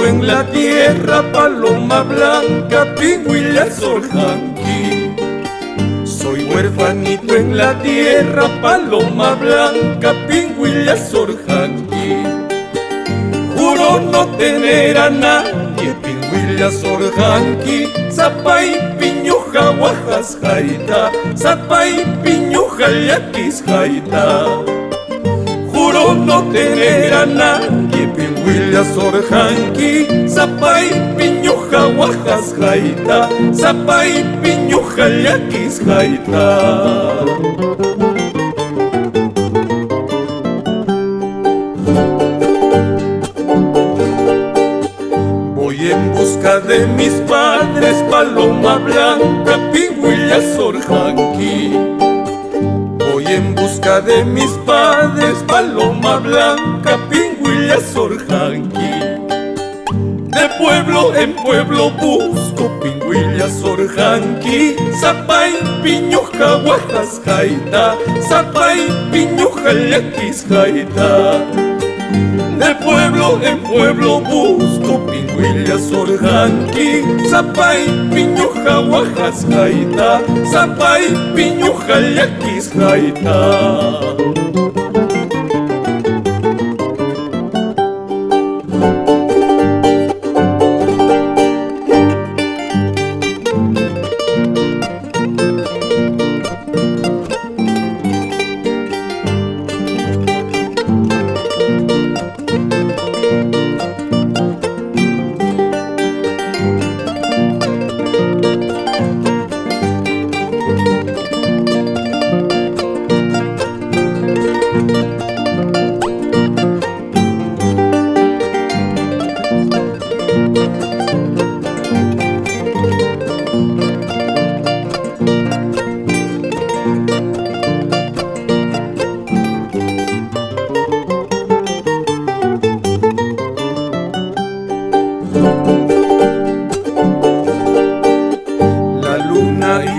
En la tierra, paloma blanca, pingüilla sorjanqui. Soy huerfanito en la tierra, paloma blanca, pingüilla sorjanqui. Juro no tener a nadie, pingüilla sorjanqui. Zapay piñuja guajas jaita, zapay piñuja yaquis jaita. Juro no tener a nadie, pingüilla sorjanqui. Zapay piñuja guajas jaita, zapay piñuja yaquis jaita. Voy en busca de mis padres, paloma blanca, pingüilla sorjanqui. Voy en busca de mis padres, paloma blanca, pingüilla sorjanqui. De pueblo en pueblo busco, pingüilla sorjanqui. Zapay piñuja guajas jaita, zapay piñuja yaquis jaita. De pueblo en pueblo busco, pingüilla sorjanqui. Zapay piñuja guajas jaita, zapay piñuja yaquis jaita.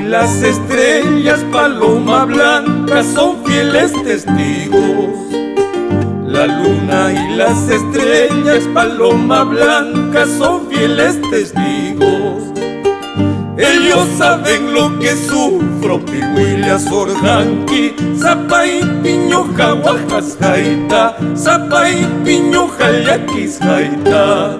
Las estrellas, paloma blanca, son fieles testigos. La luna y las estrellas, paloma blanca, son fieles testigos. Ellos saben lo que sufro, pingüilla sorjanqui. Zapay piñuja guajas jaita, zapay piñuja yaquis jaita.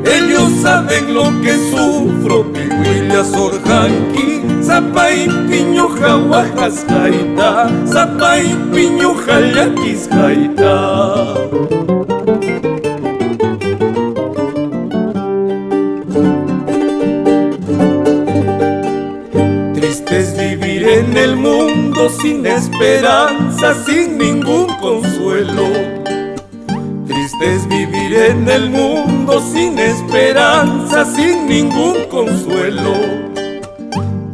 Ellos saben lo que sufro, pingüilla sorjanqui. Zapay piñuja guajas jaita, zapay piñuja yaquis jaita. Triste es vivir en el mundo sin esperanza, sin ningún consuelo. Triste es vivir en el mundo sin esperanza, sin ningún consuelo.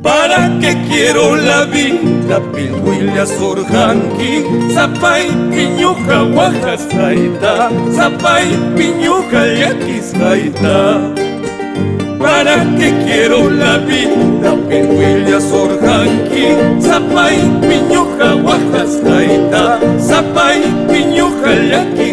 ¿Para qué quiero la vida, pingüilla sorjanqui? Zapay piñuja guajas jaita, zapay piñuja yaquis jaita. ¿Para qué quiero la vida, pingüilla sorjanqui? Zapay piñuja guajas jaita, zapay piñuja yaquis